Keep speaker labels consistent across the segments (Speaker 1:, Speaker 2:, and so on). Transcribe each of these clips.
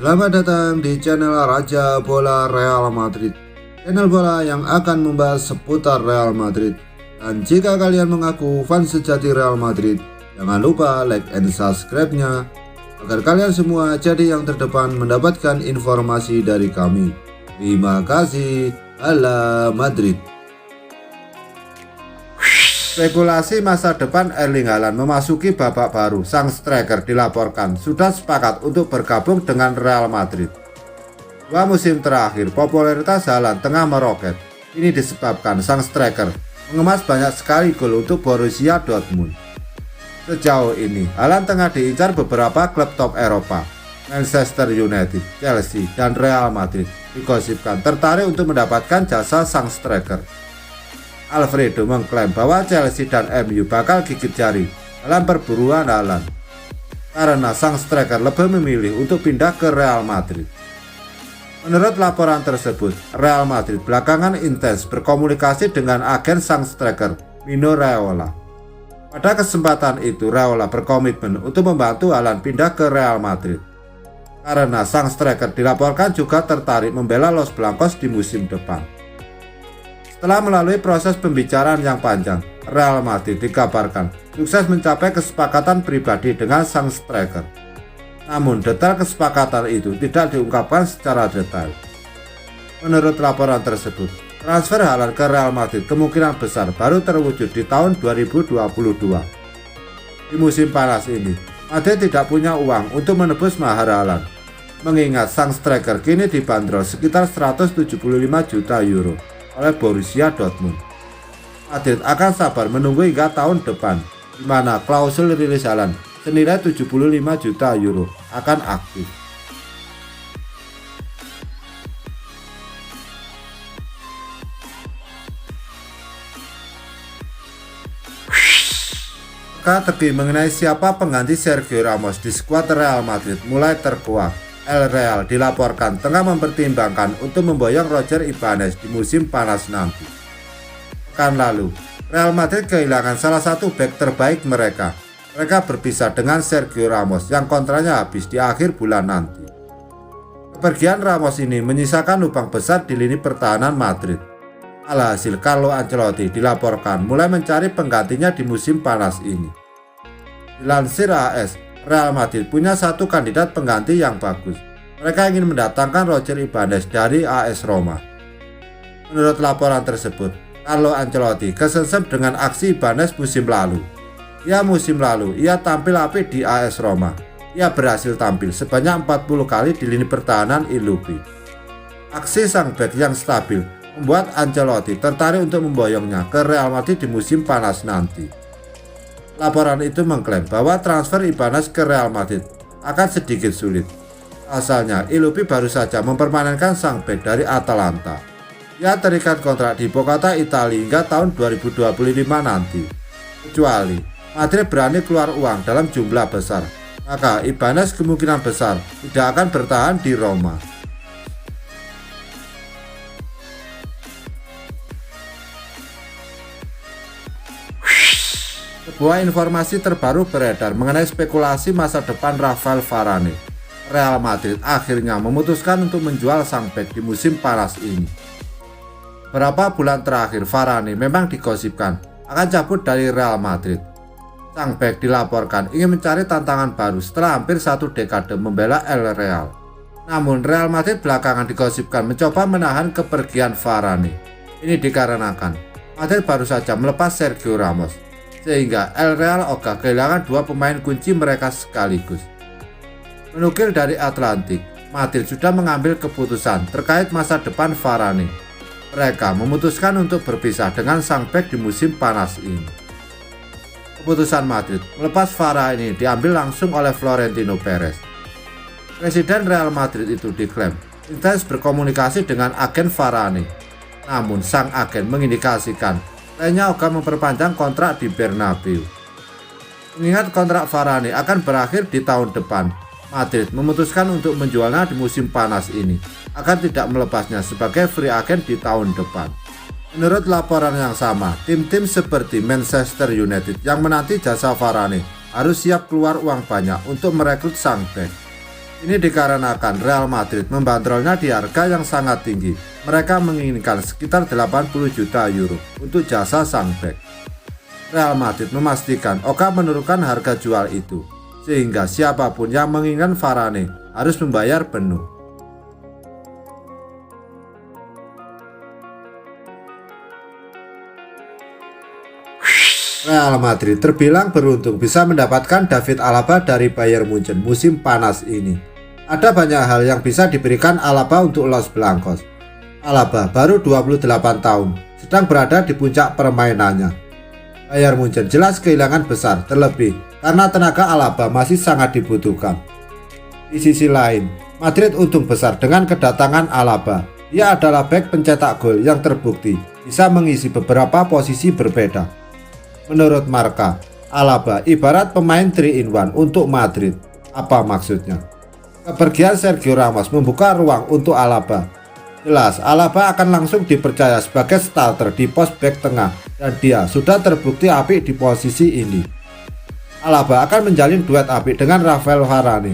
Speaker 1: Selamat datang di channel Raja Bola Real Madrid, channel bola yang akan membahas seputar Real Madrid. Dan jika kalian mengaku fans sejati Real Madrid, jangan lupa like and subscribe-nya agar kalian semua jadi yang terdepan mendapatkan informasi dari kami. Terima kasih. Hala Madrid. Spekulasi masa depan Erling Haaland memasuki babak baru. Sang striker dilaporkan sudah sepakat untuk bergabung dengan Real Madrid. 2 musim terakhir, popularitas Haaland tengah meroket. Ini disebabkan sang striker mengemas banyak sekali gol untuk Borussia Dortmund. Sejauh ini, Haaland tengah diincar beberapa klub top Eropa. Manchester United, Chelsea, dan Real Madrid digosipkan tertarik untuk mendapatkan jasa sang striker. Alfredo mengklaim bahwa Chelsea dan MU bakal gigit jari dalam perburuan Haaland karena sang striker lebih memilih untuk pindah ke Real Madrid. Menurut laporan tersebut, Real Madrid belakangan intens berkomunikasi dengan agen sang striker Mino Raiola. Pada kesempatan itu, Raiola berkomitmen untuk membantu Haaland pindah ke Real Madrid karena sang striker dilaporkan juga tertarik membela Los Blancos di musim depan. Setelah melalui proses pembicaraan yang panjang, Real Madrid dikabarkan sukses mencapai kesepakatan pribadi dengan sang striker. Namun detail kesepakatan itu tidak diungkapkan secara detail. Menurut laporan tersebut, transfer Haaland ke Real Madrid kemungkinan besar baru terwujud di tahun 2022. Di musim panas ini, Madrid tidak punya uang untuk menebus mahar Haaland, mengingat sang striker kini dibanderol sekitar 175 juta euro oleh Borussia Dortmund. Madrid akan sabar menunggu hingga tahun depan, di mana klausul rilis Haaland senilai 75 juta euro akan aktif. Teka-teki mengenai siapa pengganti Sergio Ramos di skuad Real Madrid mulai terkuak. El Real dilaporkan tengah mempertimbangkan untuk memboyong Roger Ibanez di musim panas nanti. Pekan lalu, Real Madrid kehilangan salah satu bek terbaik mereka. Mereka berpisah dengan Sergio Ramos yang kontraknya habis di akhir bulan nanti. Kepergian Ramos ini menyisakan lubang besar di lini pertahanan Madrid. Alhasil, Carlo Ancelotti dilaporkan mulai mencari penggantinya di musim panas ini. Dilansir AS, Real Madrid punya satu kandidat pengganti yang bagus. Mereka ingin mendatangkan Roger Ibanez dari AS Roma. Menurut laporan tersebut, Carlo Ancelotti kesengsem dengan aksi Ibanez musim lalu. Musim lalu ia tampil apik di AS Roma. Ia berhasil tampil sebanyak 40 kali di lini pertahanan Ilupi. Aksi sang bek yang stabil membuat Ancelotti tertarik untuk memboyongnya ke Real Madrid di musim panas nanti. Laporan itu mengklaim bahwa transfer Ibanez ke Real Madrid akan sedikit sulit. Asalnya, Ilupi baru saja mempermanenkan sang bek dari Atalanta. Ia terikat kontrak di Bocata Italia hingga tahun 2025 nanti. Kecuali Madrid berani keluar uang dalam jumlah besar, maka Ibanez kemungkinan besar tidak akan bertahan di Roma. Sebuah informasi terbaru beredar mengenai spekulasi masa depan Rafael Varane. Real Madrid akhirnya memutuskan untuk menjual sang bek di musim panas ini. Beberapa bulan terakhir, Varane memang digosipkan akan cabut dari Real Madrid. Sang bek dilaporkan ingin mencari tantangan baru setelah hampir satu dekade membela El Real. Namun Real Madrid belakangan digosipkan mencoba menahan kepergian Varane. Ini dikarenakan Madrid baru saja melepas Sergio Ramos, sehingga El Real ogah kehilangan 2 pemain kunci mereka sekaligus. Menukil dari Atlantik, Madrid sudah mengambil keputusan terkait masa depan Varane. Mereka memutuskan untuk berpisah dengan sang bek di musim panas ini. Keputusan Madrid melepas Varane diambil langsung oleh Florentino Perez. Presiden Real Madrid itu diklaim intens berkomunikasi dengan agen Varane. Namun sang agen mengindikasikan lainnya akan memperpanjang kontrak di Bernabeu. Mengingat kontrak Varane akan berakhir di tahun depan, Madrid memutuskan untuk menjualnya di musim panas ini, akan tidak melepasnya sebagai free agent di tahun depan. Menurut laporan yang sama, tim-tim seperti Manchester United yang menanti jasa Varane harus siap keluar uang banyak untuk merekrut sang bek. Ini dikarenakan Real Madrid membandrolnya di harga yang sangat tinggi. Mereka menginginkan sekitar 80 juta euro untuk jasa sang bek. Real Madrid memastikan Oka menurunkan harga jual itu, sehingga siapapun yang menginginkan Varane harus membayar penuh. Real Madrid terbilang beruntung bisa mendapatkan David Alaba dari Bayern Munchen musim panas ini. Ada banyak hal yang bisa diberikan Alaba untuk Los Blancos. Alaba baru 28 tahun, sedang berada di puncak permainannya. Bayern Munchen jelas kehilangan besar, terlebih karena tenaga Alaba masih sangat dibutuhkan. Di sisi lain, Madrid untung besar dengan kedatangan Alaba. Dia adalah bek pencetak gol yang terbukti bisa mengisi beberapa posisi berbeda. Menurut Marca, Alaba ibarat pemain 3-in-1 untuk Madrid. Apa maksudnya? Kepergian Sergio Ramos membuka ruang untuk Alaba. Jelas, Alaba akan langsung dipercaya sebagai starter di pos bek tengah dan dia sudah terbukti apik di posisi ini. Alaba akan menjalin duet apik dengan Rafael Varane.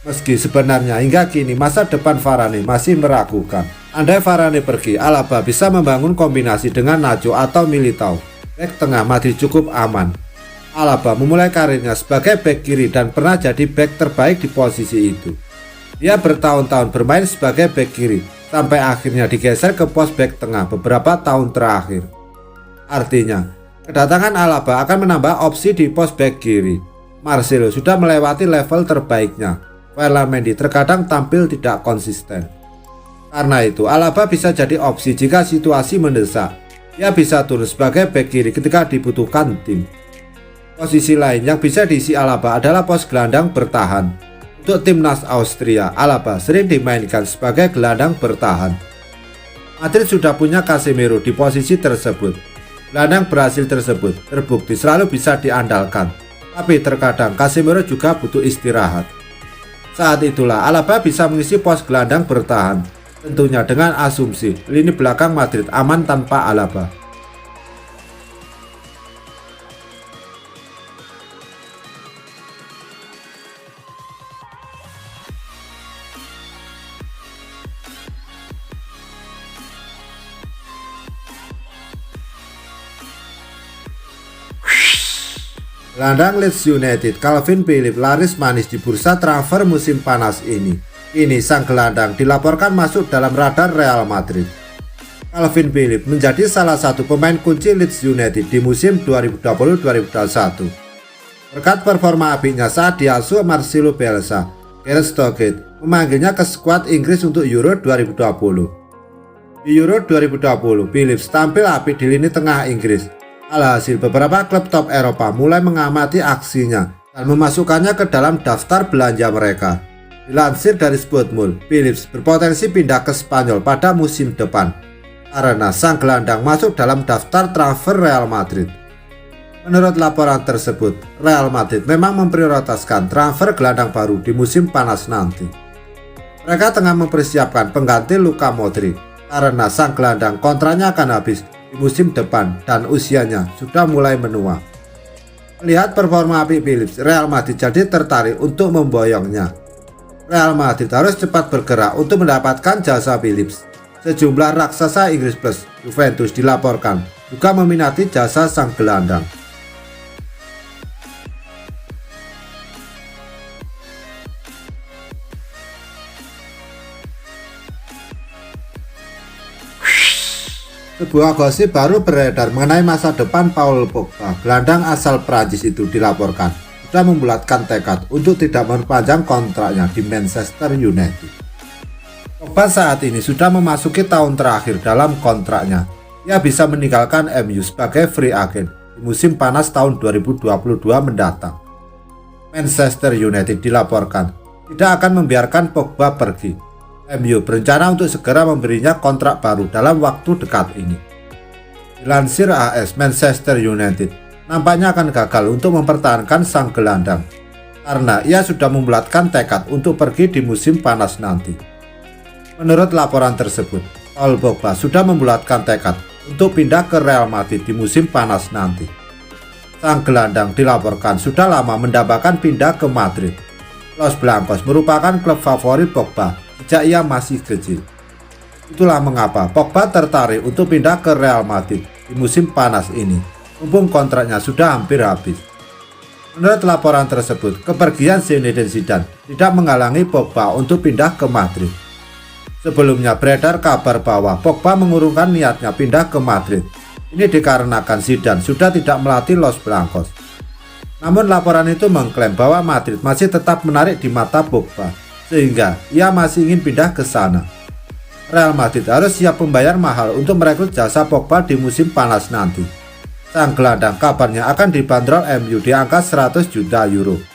Speaker 1: Meski sebenarnya hingga kini masa depan Varane masih meragukan. Andai Varane pergi, Alaba bisa membangun kombinasi dengan Nacho atau Militao. Bek tengah Madrid cukup aman. Alaba memulai karirnya sebagai bek kiri dan pernah jadi bek terbaik di posisi itu. Dia bertahun-tahun bermain sebagai bek kiri sampai akhirnya digeser ke pos bek tengah beberapa tahun terakhir. Artinya, kedatangan Alaba akan menambah opsi di pos bek kiri. Marcelo sudah melewati level terbaiknya. Mendy terkadang tampil tidak konsisten. Karena itu, Alaba bisa jadi opsi jika situasi mendesak. Dia bisa turun sebagai bek kiri ketika dibutuhkan tim. Posisi lain yang bisa diisi Alaba adalah pos gelandang bertahan. Untuk timnas Austria, Alaba sering dimainkan sebagai gelandang bertahan. Madrid sudah punya Casemiro di posisi tersebut. Gelandang Brasil tersebut terbukti selalu bisa diandalkan. Tapi terkadang Casemiro juga butuh istirahat. Saat itulah Alaba bisa mengisi pos gelandang bertahan. Tentunya dengan asumsi lini belakang Madrid aman tanpa Alaba. Gelandang Leeds United Calvin Phillips laris manis di bursa transfer musim panas ini. Kini sang gelandang dilaporkan masuk dalam radar Real Madrid. Calvin Phillips menjadi salah satu pemain kunci Leeds United di musim 2020-2021. Berkat performa apiknya saat diasuh Marcelo Bielsa, Gareth Southgate memanggilnya ke skuad Inggris untuk Euro 2020. Di Euro 2020, Phillips tampil apik di lini tengah Inggris. Alhasil beberapa klub top Eropa mulai mengamati aksinya dan memasukkannya ke dalam daftar belanja mereka. Dilansir dari Spotmul, Phillips berpotensi pindah ke Spanyol pada musim depan karena sang gelandang masuk dalam daftar transfer Real Madrid. Menurut laporan tersebut, Real Madrid memang memprioritaskan transfer gelandang baru di musim panas nanti. Mereka tengah mempersiapkan pengganti Luka Modric karena sang gelandang kontraknya akan habis di musim depan dan usianya sudah mulai menua. Melihat performa apik Phillips, Real Madrid jadi tertarik untuk memboyongnya. Real Madrid harus cepat bergerak untuk mendapatkan jasa Phillips. Sejumlah raksasa Inggris plus Juventus dilaporkan juga meminati jasa sang gelandang. Sebuah gosip baru beredar mengenai masa depan Paul Pogba. Gelandang asal Prancis itu dilaporkan sudah membulatkan tekad untuk tidak memperpanjang kontraknya di Manchester United. Pogba saat ini sudah memasuki tahun terakhir dalam kontraknya. Ia bisa meninggalkan MU sebagai free agent di musim panas tahun 2022 mendatang. Manchester United dilaporkan tidak akan membiarkan Pogba pergi. MU berencana untuk segera memberinya kontrak baru dalam waktu dekat ini. Dilansir AS, Manchester United nampaknya akan gagal untuk mempertahankan sang gelandang karena ia sudah membulatkan tekad untuk pergi di musim panas nanti. Menurut laporan tersebut, Paul Pogba sudah membulatkan tekad untuk pindah ke Real Madrid di musim panas nanti. Sang gelandang dilaporkan sudah lama mendambakan pindah ke Madrid. Los Blancos merupakan klub favorit Pogba sejak ia masih kecil. Itulah mengapa Pogba tertarik untuk pindah ke Real Madrid di musim panas ini, mumpung kontraknya sudah hampir habis. Menurut laporan tersebut, kepergian Zinedine Zidane tidak menghalangi Pogba untuk pindah ke Madrid. Sebelumnya beredar kabar bahwa Pogba mengurungkan niatnya pindah ke Madrid. Ini dikarenakan Zidane sudah tidak melatih Los Blancos. Namun laporan itu mengklaim bahwa Madrid masih tetap menarik di mata Pogba, sehingga ia masih ingin pindah ke sana. Real Madrid harus siap membayar mahal untuk merekrut jasa Pogba di musim panas nanti. Sang gelandang kabarnya akan dibanderol MU di angka 100 juta euro.